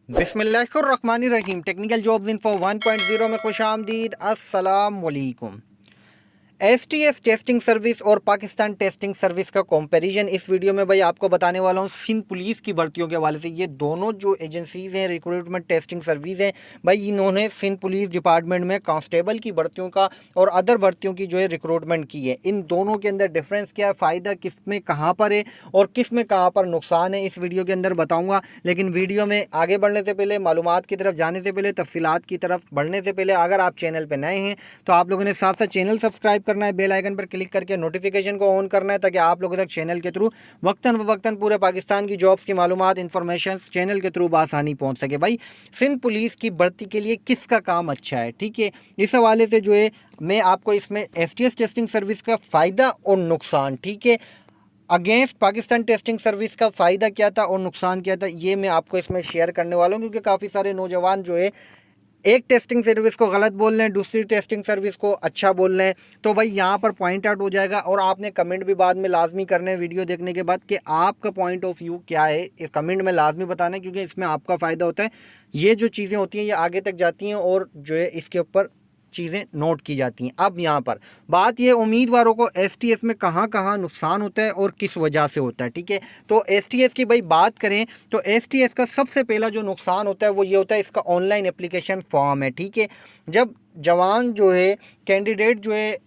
बिस्मिल्लाहिर्रहमानिर्रहीम। Technical jobs info 1.0 में खुश आमदीद। अस्सलाम वालेकुम। एसटीएस टेस्टिंग सर्विस और पाकिस्तान टेस्टिंग सर्विस का कंपैरिजन इस वीडियो में भाई आपको बताने वाला हूँ। सिंध पुलिस की भर्तियों के हवाले से ये दोनों जो एजेंसीज हैं, रिक्रूटमेंट टेस्टिंग सर्विस हैं भाई, इन्होंने सिंध पुलिस डिपार्टमेंट में कांस्टेबल की भर्तियों का और अदर भर्तियों की जो है रिक्रूटमेंट की है। इन दोनों के अंदर डिफरेंस क्या है, फ़ायदा किस में कहाँ पर है और किस में कहाँ पर नुकसान है, इस वीडियो के अंदर बताऊँगा। लेकिन वीडियो में आगे बढ़ने से पहले, मालूमात की तरफ जाने से पहले, तफसीलात की तरफ बढ़ने से पहले, अगर आप चैनल पर नए हैं तो आप लोगों ने साथ साथ चैनल सब्सक्राइब करना है, बेल आइकन पर क्लिक करके नोटिफिकेशन को ऑन करना है, ताकि आप लोगों तक चैनल के थ्रू वक्तन पूरे पाकिस्तान की जॉब्स की मालूमात, इंफॉर्मेशन चैनल के थ्रू बआसानी पहुंच सके। भाई, सिंध पुलिस की भर्ती के लिए किसका काम अच्छा है, ठीक है, इस हवाले से जो है मैं आपको इसमें एसटीएस टेस्टिंग सर्विस का फ़ायदा और नुकसान, ठीक है, अगेंस्ट पाकिस्तान टेस्टिंग सर्विस का फ़ायदा क्या था और नुकसान क्या था, ये मैं आपको इसमें शेयर करने वाला हूँ। क्योंकि काफ़ी सारे नौजवान जो है एक टेस्टिंग सर्विस को गलत बोल रहे हैं, दूसरी टेस्टिंग सर्विस को अच्छा बोल रहे हैं, तो भाई यहाँ पर पॉइंट आउट हो जाएगा। और आपने कमेंट भी बाद में लाजमी करने हैं वीडियो देखने के बाद कि आपका पॉइंट ऑफ व्यू क्या है, इस कमेंट में लाजमी बताना है, क्योंकि इसमें आपका फ़ायदा होता है। ये जो चीज़ें होती हैं ये आगे तक जाती हैं और जो है इसके ऊपर चीज़ें नोट की जाती हैं। अब यहाँ पर बात ये, उम्मीदवारों को एसटीएस में कहाँ कहाँ नुकसान होता है और किस वजह से होता है, ठीक है। तो एसटीएस की भाई बात करें तो एसटीएस का सबसे पहला जो नुकसान होता है वो ये होता है, इसका ऑनलाइन एप्लीकेशन फॉर्म है, ठीक है। जब जवान जो है, कैंडिडेट जो है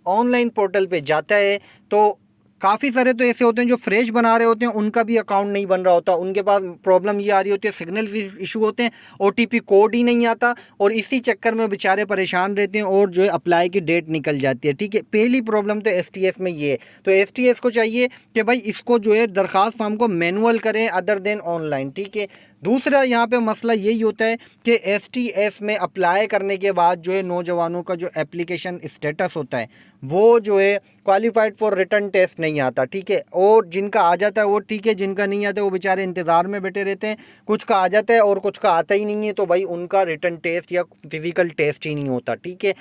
ऑनलाइन पोर्टल पे जाता है तो काफ़ी सारे तो ऐसे होते हैं जो फ्रेश बना रहे होते हैं, उनका भी अकाउंट नहीं बन रहा होता, उनके पास प्रॉब्लम ये आ रही होती है, सिग्नल इशू होते हैं, ओटीपी कोड ही नहीं आता और इसी चक्कर में बेचारे परेशान रहते हैं और जो है अप्लाई की डेट निकल जाती है, ठीक है। पहली प्रॉब्लम तो एसटीएस में ये है। तो एसटीएस को चाहिए कि भाई इसको जो है दरख्वास्त फॉर्म को मैनुअल करें अदर देन ऑनलाइन, ठीक है। दूसरा यहाँ पे मसला यही होता है कि एसटीएस में अप्लाई करने के बाद जो है नौजवानों का जो एप्लीकेशन स्टेटस होता है वो जो है क्वालिफाइड फॉर रिटर्न टेस्ट नहीं आता, ठीक है। और जिनका आ जाता है वो ठीक है, जिनका नहीं आता वो बेचारे इंतज़ार में बैठे रहते हैं। कुछ का आ जाता है और कुछ का आता ही नहीं है, तो भाई उनका रिटर्न टेस्ट या फिज़िकल टेस्ट ही नहीं होता, ठीक है।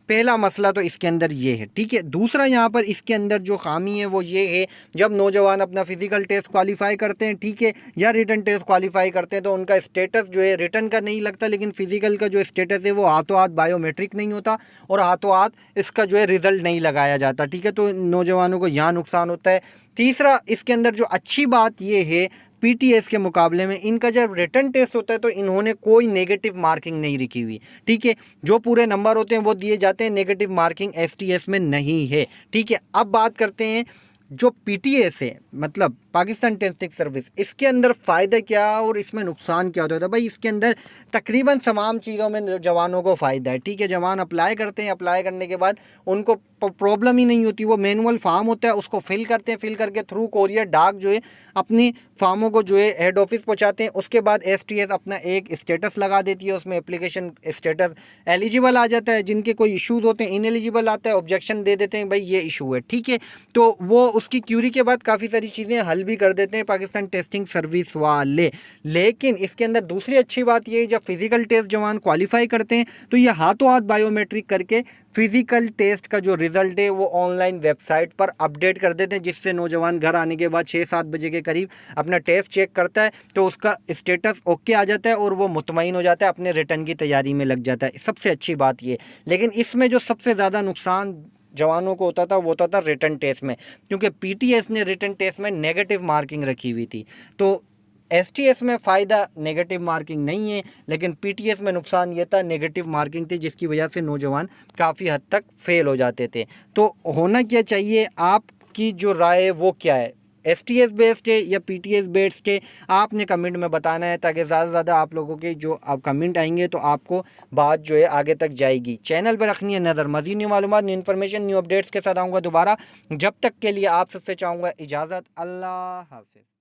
पहला मसला तो इसके अंदर ये है, ठीक है। दूसरा यहाँ पर इसके अंदर जो खामी है वो ये है, जब नौजवान अपना फिजिकल टेस्ट क्वालिफाई करते हैं, ठीक है, या रिटर्न टेस्ट क्वालिफाई करते हैं, तो उनका स्टेटस जो है रिटर्न का नहीं लगता, लेकिन फिजिकल का जो स्टेटस है वो हाथों हाथ बायोमेट्रिक नहीं होता और हाथों हाथ इसका जो है रिजल्ट नहीं लगाया जाता, ठीक है। तो नौजवानों को यहाँ नुकसान होता है। तीसरा इसके अंदर जो अच्छी बात ये है, पीटीएस के मुकाबले में इनका जब रिटर्न टेस्ट होता है तो इन्होंने कोई नेगेटिव मार्किंग नहीं रखी हुई, ठीक है। जो पूरे नंबर होते हैं वो दिए जाते हैं, नेगेटिव मार्किंग एसटीएस में नहीं है, ठीक है। अब बात करते हैं जो पीटीएस है, मतलब पाकिस्तान टेस्टिंग सर्विस, इसके अंदर फ़ायदा क्या और इसमें नुकसान क्या होता है। भाई इसके अंदर तकरीबन तमाम चीज़ों में जवानों को फ़ायदा है, ठीक है। जवान अप्लाई करते हैं, अप्लाई करने के बाद उनको प्रॉब्लम ही नहीं होती। वो मैनुअल फार्म होता है, उसको फिल करते हैं, फिल करके थ्रू कोरियर डाक जो है अपनी फार्मों को जो है हेड ऑफिस पहुंचाते हैं। उसके बाद एसटीएस अपना एक स्टेटस लगा देती है, उसमें एप्लीकेशन स्टेटस एलिजिबल आ जाता है, जिनके कोई इश्यूज होते हैं इनएलिजिबल आता है, ऑब्जेक्शन दे देते हैं भाई ये इशू है, ठीक है। तो वो उसकी क्यूरी के बाद काफ़ी सारी चीज़ें हल भी कर देते हैं पाकिस्तान टेस्टिंग सर्विस वाले। लेकिन इसके अंदर दूसरी अच्छी बात ये है, जब फिजिकल टेस्ट जवान क्वालिफाई करते हैं तो ये हाथों हाथ बायोमेट्रिक करके फिजिकल टेस्ट का जो रिजल्ट है वो ऑनलाइन वेबसाइट पर अपडेट कर देते हैं, जिससे नौजवान घर आने के बाद 6-7 बजे के करीब अपना टेस्ट चेक करता है तो उसका स्टेटस ओके आ जाता है और वो मुतमईन हो जाता है, अपने रिटर्न की तैयारी में लग जाता है। सबसे अच्छी बात ये। लेकिन इसमें जो सबसे ज़्यादा नुकसान जवानों को होता था वो होता था रिटर्न टेस्ट में, क्योंकि पीटीएस ने रिटर्न टेस्ट में नेगेटिव मार्किंग रखी हुई थी। तो एसटीएस में फ़ायदा नेगेटिव मार्किंग नहीं है, लेकिन पीटीएस में नुकसान ये था, नेगेटिव मार्किंग थी, जिसकी वजह से नौजवान काफ़ी हद तक फेल हो जाते थे। तो होना क्या चाहिए, आपकी जो राय है वो क्या है, एसटीएस बेस्ड है या पीटीएस बेस्ड है, आपने कमेंट में बताना है, ताकि ज़्यादा से ज़्यादा आप लोगों के जो आप कमेंट आएंगे तो आपको बात जो है आगे तक जाएगी। चैनल पर रखनी है नज़र, मज़ीद न्यू मालूमात, न्यू इन्फॉर्मेशन, न्यू अपडेट्स के साथ आऊँगा दोबारा। जब तक के लिए आप सबसे चाहूँगा इजाज़त। अल्लाह हाफ़िज़।